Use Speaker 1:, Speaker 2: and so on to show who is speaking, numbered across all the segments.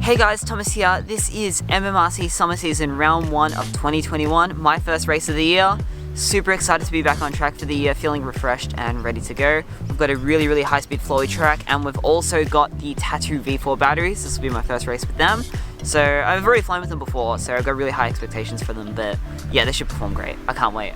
Speaker 1: Hey guys, Thomas here. This is MMRC Summer Season Round 1 of 2021, my first race of the year. Super excited to be back on track for the year, feeling refreshed and ready to go. We've got a really high speed flowy track, and we've also got the Tattu V4 batteries. This will be my first race with them. So I've already flown with them before, so I've got really high expectations for them, but yeah, they should perform great. I can't wait.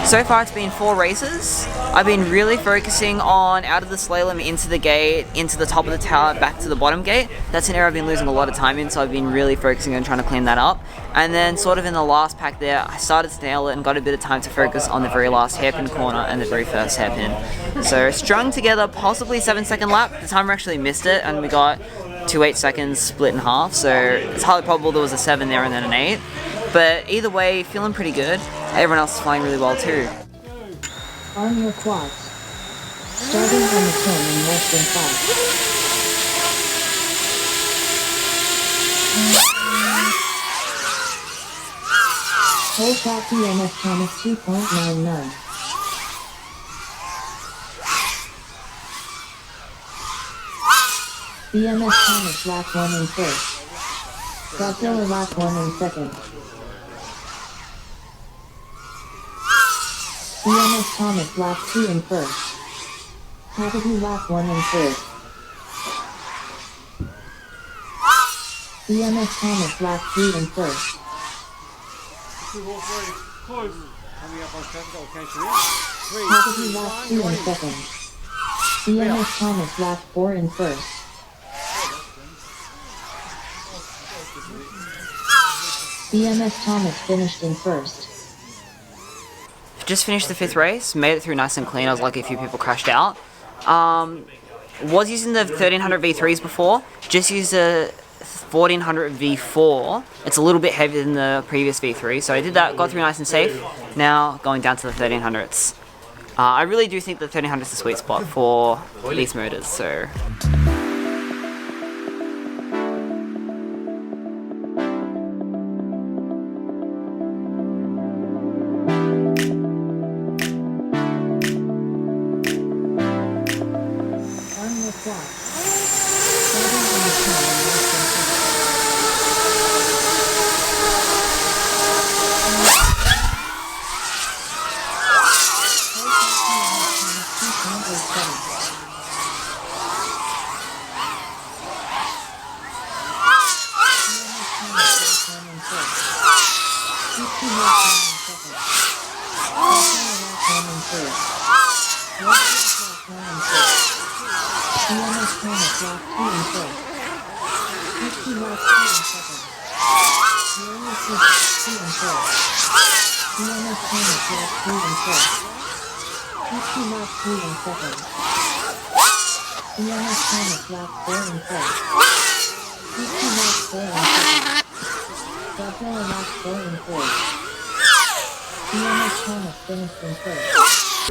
Speaker 1: So far it's been 4 races. I've been really focusing on out of the slalom into the gate, into the top of the tower, back to the bottom gate. That's an area I've been losing a lot of time in, so I've been really focusing on trying to clean that up. And then sort of in the last pack there, I started to nail it and got a bit of time to focus on the very last hairpin corner and the very first hairpin. So strung together, possibly 7-second lap. The timer actually missed it and we got 2 8-seconds split in half, so it's highly probable there was a 7 there and then an 8. But either way, feeling pretty good. Everyone else is flying really well too.
Speaker 2: On your quads. Starting on the turn in less than 5. Hold back EMS Thomas 2.99. BMS Thomas lap 1 in first. Godzilla lap 1 in second. BMS Thomas lap 2 in first. Kakadu lap 1 in third. BMS Thomas lap 3 in first. Kakadu lap 2 in second. BMS Thomas lap 4 in first. BMS Thomas finished in first.
Speaker 1: Just finished the 5th race, made it through nice and clean. I was lucky a few people crashed out. Was using the 1300 V3s before, just used a 1400 V4. It's a little bit heavier than the previous V3, so I did that, got through nice and safe. Now going down to the 1300s. I really do think the 1300 is the sweet spot for these motors, so...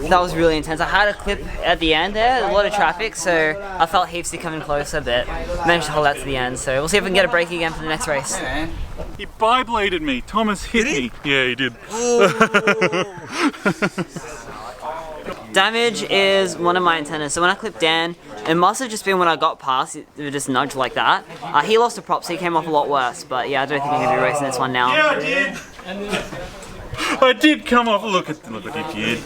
Speaker 1: That was really intense. I had a clip at the end there, a lot of traffic, so I felt Heapsy coming closer, but managed to hold out to the end. So we'll see if we can get a break again for the next race.
Speaker 3: He bi-bladed me. Thomas hit me. Yeah, he did.
Speaker 1: Damage is one of my antennas, so when I clipped Dan, it must have just been when I got past, it would just nudge like that. He lost a prop, so he came off a lot worse, but yeah, I don't think I'm going to be racing this one now.
Speaker 3: Yeah, I did. I did come off. Look at you did.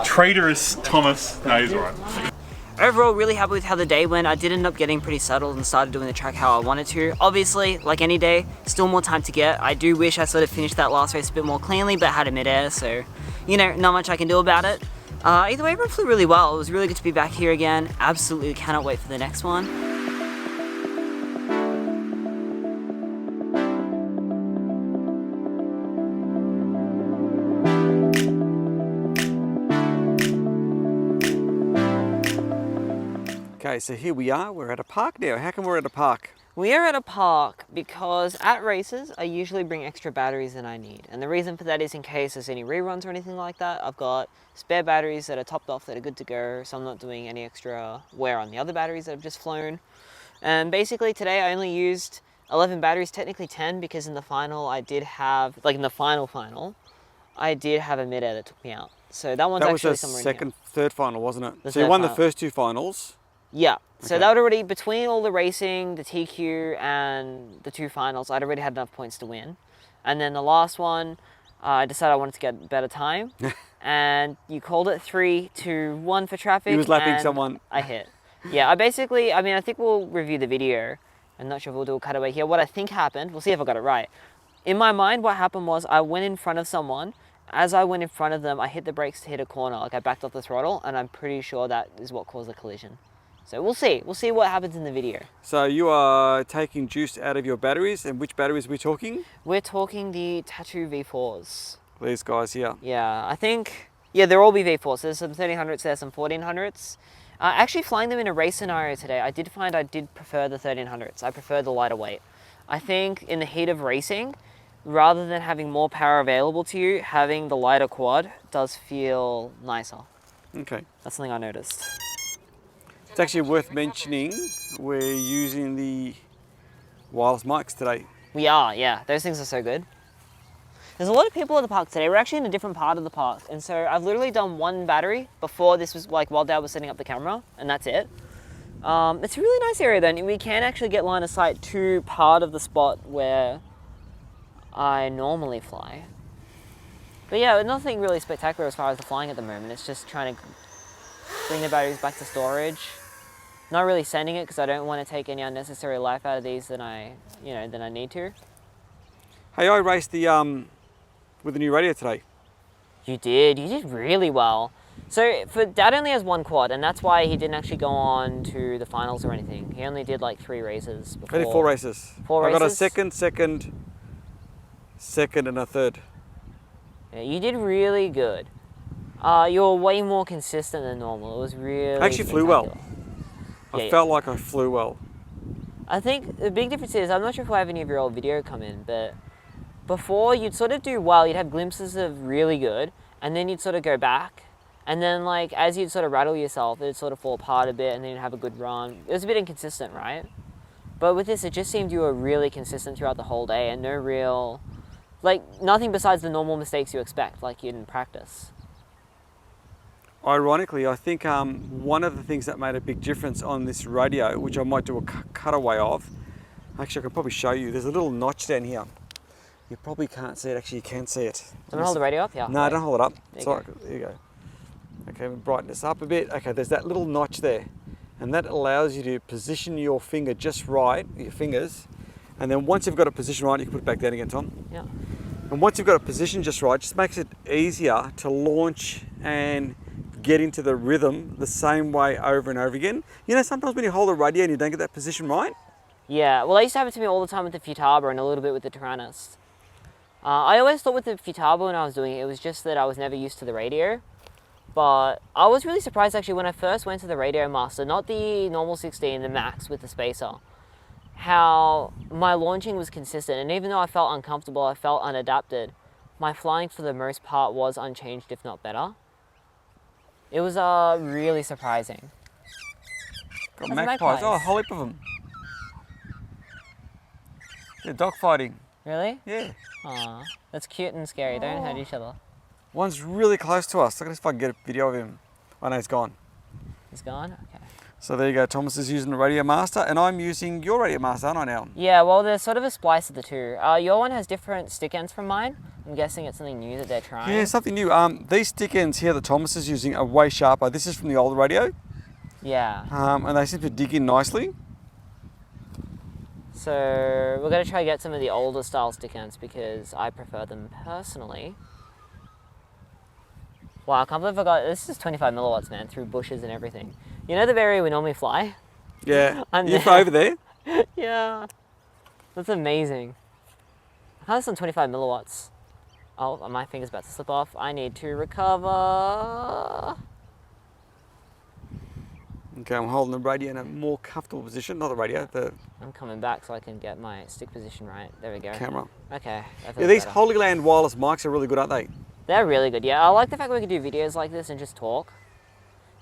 Speaker 3: Traitorous Thomas. No, he's alright.
Speaker 1: Overall, really happy with how the day went. I did end up getting pretty settled and started doing the track how I wanted to. Obviously, like any day, still more time to get. I do wish I sort of finished that last race a bit more cleanly, but had a mid-air, so, you know, not much I can do about it. Either way, everyone flew really well. It was really good to be back here again. Absolutely cannot wait for the next one.
Speaker 4: Okay, so here we are. We're at a park now. How come we're at a park?
Speaker 1: We are at a park because at races, I usually bring extra batteries than I need. And the reason for that is in case there's any reruns or anything like that, I've got spare batteries that are topped off that are good to go, so I'm not doing any extra wear on the other batteries that have just flown. And basically today I only used 11 batteries, technically 10, because in the final I did have, like in the final, I did have a mid-air that took me out. So that one's
Speaker 4: That was
Speaker 1: actually
Speaker 4: the
Speaker 1: somewhere
Speaker 4: second, third final, wasn't it?
Speaker 1: The
Speaker 4: So you
Speaker 1: third
Speaker 4: won the
Speaker 1: final.
Speaker 4: first two finals.
Speaker 1: Yeah, so
Speaker 4: Okay.
Speaker 1: that would already, between all the racing, the TQ, and the two finals, I'd already had enough points to win. And then the last one, I decided I wanted to get better time. And you called it 3, 2, 1 for traffic.
Speaker 4: He was lapping
Speaker 1: and
Speaker 4: someone.
Speaker 1: I hit. Yeah, I basically, I mean, I think we'll review the video. I'm not sure if we'll do a cutaway here. What I think happened, we'll see if I got it right. In my mind, what happened was I went in front of someone. As I went in front of them, I hit the brakes to hit a corner. Like I backed off the throttle, and I'm pretty sure that is what caused the collision. So we'll see. We'll see what happens in the video.
Speaker 4: So you are taking juice out of your batteries, and which batteries are we talking?
Speaker 1: We're talking the Tattoo V4s.
Speaker 4: These guys here.
Speaker 1: Yeah, I think, yeah, they'll all be V4s. There's some 1300s, there's some 1400s. Actually flying them in a race scenario today, I did find I did prefer the 1300s. I prefer the lighter weight. I think in the heat of racing, rather than having more power available to you, having the lighter quad does feel nicer.
Speaker 4: Okay.
Speaker 1: That's something I noticed.
Speaker 4: It's actually worth mentioning we're using the wireless mics today.
Speaker 1: We are, yeah. Those things are so good. There's a lot of people at the park today. We're actually in a different part of the park. And so I've literally done one battery before this was like while Dad was setting up the camera, and that's it. It's a really nice area though, and we can actually get line of sight to part of the spot where I normally fly. But yeah, nothing really spectacular as far as the flying at the moment. It's just trying to bring the batteries back to storage. Not really sending it because I don't want to take any unnecessary life out of these than I need to.
Speaker 4: Hey, I raced the with the new radio today.
Speaker 1: You did really well. So for Dad only has one quad, and that's why he didn't actually go on to the finals or anything. He only did like 3 races before.
Speaker 4: I did 4 races.
Speaker 1: Four
Speaker 4: I got a
Speaker 1: races?
Speaker 4: second, and a third.
Speaker 1: Yeah, you did really good. You're way more consistent than normal. It was really
Speaker 4: I actually flew well.
Speaker 1: spectacular.
Speaker 4: I
Speaker 1: Yeah,
Speaker 4: felt like I flew well.
Speaker 1: I think the big difference is, I'm not sure if I have any of your old video come in, but before you'd sort of do well, you'd have glimpses of really good, and then you'd sort of go back, and then like as you'd sort of rattle yourself, it'd sort of fall apart a bit, and then you'd have a good run. It was a bit inconsistent, right? But with this, it just seemed you were really consistent throughout the whole day, and no real, like nothing besides the normal mistakes you expect, like you didn't practice.
Speaker 4: Ironically, I think one of the things that made a big difference on this radio, which I might do a cutaway of, actually I can probably show you, there's a little notch down here. You probably can't see it, actually you can see it.
Speaker 1: Do I hold the radio up? Yeah.
Speaker 4: No,
Speaker 1: wait.
Speaker 4: don't hold it up.
Speaker 1: There
Speaker 4: It's
Speaker 1: you
Speaker 4: all right. There you go. Okay, we'll brighten this up a bit. Okay, there's that little notch there. And that allows you to position your finger just right, your fingers. And then once you've got it positioned right, you can put it back down again, Tom.
Speaker 1: Yeah.
Speaker 4: And once you've got it positioned just right, it just makes it easier to launch and get into the rhythm the same way over and over again. You know, sometimes when you hold a radio and you don't get that position right,
Speaker 1: Yeah, well, that used to happen to me all the time with the Futaba and a little bit with the Tyrannus. I always thought with the Futaba when I was doing it, it was just that I was never used to the radio. But I was really surprised actually when I first went to the Radio Master, not the normal 16, the Max with the spacer, how my launching was consistent. And even though I felt uncomfortable, I felt unadapted, my flying for the most part was unchanged, if not better. It was really surprising.
Speaker 4: got
Speaker 1: That's
Speaker 4: magpies.
Speaker 1: magpies.
Speaker 4: Oh, a whole heap of them. They're dogfighting.
Speaker 1: Really?
Speaker 4: Yeah.
Speaker 1: Aw, that's cute and scary. Don't hurt each other.
Speaker 4: One's really close to us. Look at if I can get a video of him. I know he's gone.
Speaker 1: He's gone? Okay.
Speaker 4: So there you go. Thomas is using the Radio Master, and I'm using your Radio Master, aren't I now?
Speaker 1: Yeah, well, there's sort of a splice of the two. Your one has different stick ends from mine. I'm guessing it's something new that they're trying.
Speaker 4: Yeah, something new. These stick ends here that Thomas is using are way sharper. This is from the old radio,
Speaker 1: Yeah.
Speaker 4: and they seem to dig in nicely.
Speaker 1: So we're going to try to get some of the older style stick ends because I prefer them personally. Wow, I can't believe I got, this is 25 milliwatts, man, through bushes and everything. You know the area we normally fly?
Speaker 4: Yeah,
Speaker 1: I'm
Speaker 4: you're
Speaker 1: there.
Speaker 4: over there.
Speaker 1: Yeah. That's amazing. How's this on 25 milliwatts? Oh, my finger's about to slip off. I need to recover.
Speaker 4: Okay, I'm holding the radio in a more comfortable position. Not the radio, the
Speaker 1: I'm coming back so I can get my stick position right. There we go.
Speaker 4: camera.
Speaker 1: Okay. That
Speaker 4: Yeah,
Speaker 1: feels
Speaker 4: these
Speaker 1: better.
Speaker 4: Holy Land wireless mics are really good, aren't they?
Speaker 1: They're really good, yeah. I like the fact we can do videos like this and just talk.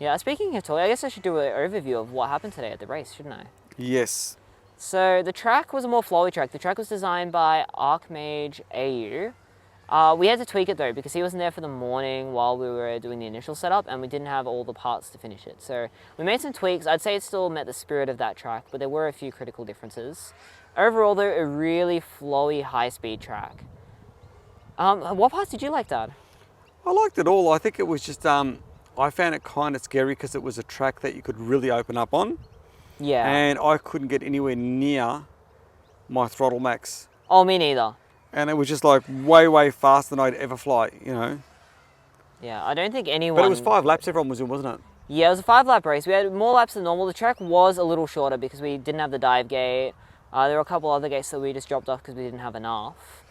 Speaker 1: Yeah, speaking of talk, I guess I should do an overview of what happened today at the race, shouldn't I?
Speaker 4: Yes.
Speaker 1: So the track was a more flowy track. The track was designed by Archmage AU. We had to tweak it though because he wasn't there for the morning while we were doing the initial setup and we didn't have all the parts to finish it. So we made some tweaks. I'd say it still met the spirit of that track, but there were a few critical differences. Overall though, a really flowy, high-speed track. What parts did you like, Dad?
Speaker 4: I liked it all. I think it was just, I found it kind of scary because it was a track that you could really open up on.
Speaker 1: Yeah.
Speaker 4: And I couldn't get anywhere near my throttle max.
Speaker 1: Oh, me neither.
Speaker 4: And it was just like way faster than I'd ever fly, you know.
Speaker 1: Yeah, I don't think anyone...
Speaker 4: But it was 5 laps everyone was in, wasn't it?
Speaker 1: Yeah, it was a 5-lap race. We had more laps than normal. The track was a little shorter because we didn't have the dive gate. There were a couple other gates that we just dropped off because we didn't have enough.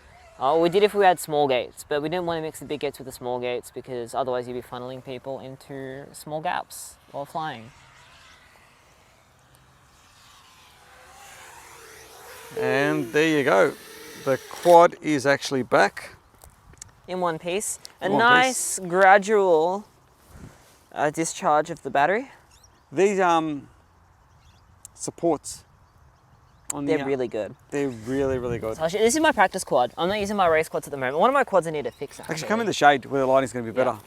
Speaker 1: We did if we had small gates, but we didn't want to mix the big gates with the small gates because otherwise you'd be funneling people into small gaps while flying.
Speaker 4: And there you go. The quad is actually back.
Speaker 1: In one piece. A
Speaker 4: In one
Speaker 1: nice gradual discharge of the battery.
Speaker 4: These supports on
Speaker 1: They're
Speaker 4: the,
Speaker 1: really good.
Speaker 4: they're really good.
Speaker 1: So this is my practice quad. I'm not using my race quads at the moment. One of my quads I need to fix.
Speaker 4: Actually, come in the shade where the lighting's going to be better.
Speaker 1: Yeah.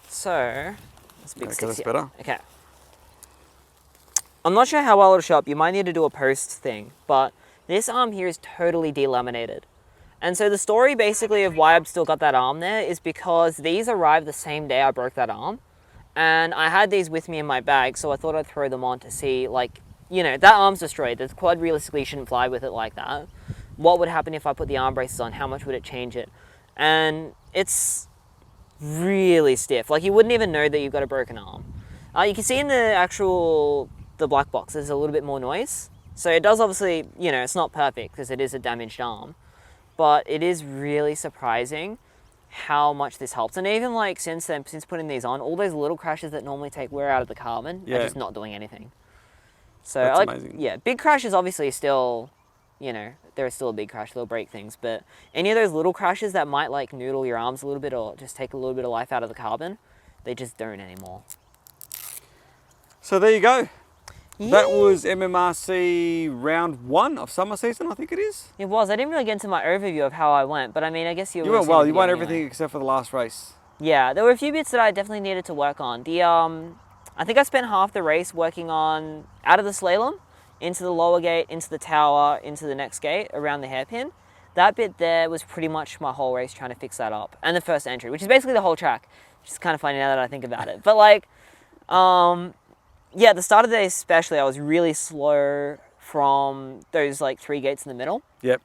Speaker 1: So, let's big
Speaker 4: Okay,
Speaker 1: sticks
Speaker 4: that's
Speaker 1: here.
Speaker 4: better.
Speaker 1: Okay. I'm not sure how well it'll show up. You might need to do a post thing, but this arm here is totally delaminated. And so the story basically of why I've still got that arm there is because these arrived the same day I broke that arm. And I had these with me in my bag, so I thought I'd throw them on to see, like, you know, that arm's destroyed. The quad realistically shouldn't fly with it like that. What would happen if I put the arm braces on? How much would it change it? And it's really stiff. Like, you wouldn't even know that you've got a broken arm. You can see in the black box, there's a little bit more noise. So it does obviously, you know, it's not perfect because it is a damaged arm, but it is really surprising how much this helps. And even like since putting these on, all those little crashes that normally take wear out of the carbon are just not doing anything. So
Speaker 4: That's
Speaker 1: like,
Speaker 4: amazing.
Speaker 1: yeah, big crashes obviously still, you know, there is still a big crash, they'll break things, but any of those little crashes that might like noodle your arms a little bit or just take a little bit of life out of the carbon, they just don't anymore.
Speaker 4: So there you go.
Speaker 1: Yeah.
Speaker 4: That was MMRC round 1 of summer season, I think it is.
Speaker 1: It was. I didn't really get into my overview of how I went, but I mean, I guess you
Speaker 4: You
Speaker 1: would've
Speaker 4: went
Speaker 1: seen
Speaker 4: well.
Speaker 1: the
Speaker 4: You
Speaker 1: video
Speaker 4: won
Speaker 1: anyway.
Speaker 4: everything except for the last race.
Speaker 1: Yeah, there were a few bits that I definitely needed to work on. I think I spent half the race working on out of the slalom, into the lower gate, into the tower, into the next gate, around the hairpin. That bit there was pretty much my whole race trying to fix that up. And the first entry, which is basically the whole track. Which is kind of funny now that I think about it. But like, yeah, the start of the day especially, I was really slow from those like 3 gates in the middle.
Speaker 4: Yep.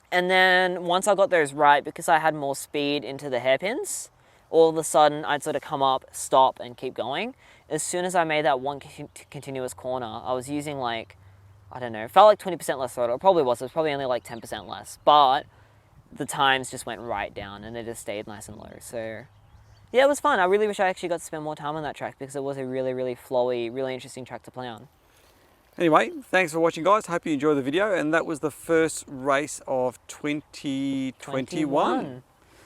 Speaker 1: And then once I got those right, because I had more speed into the hairpins, all of a sudden I'd sort of come up, stop, and keep going. As soon as I made that one continuous corner, I was using like, I don't know, it felt like 20% less throttle. It probably was. It was probably only like 10% less. But the times just went right down and it just stayed nice and low. So yeah, it was fun. I really wish I actually got to spend more time on that track because it was a really, really flowy, really interesting track to play on.
Speaker 4: Anyway, thanks for watching, guys. Hope you enjoyed the video. And that was the first race of 2021.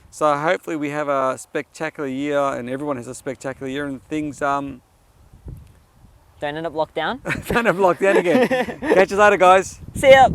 Speaker 4: So hopefully we have a spectacular year and everyone has a spectacular year and things
Speaker 1: Don't end up locked down.
Speaker 4: don't have locked down again. Catch you later, guys.
Speaker 1: See ya!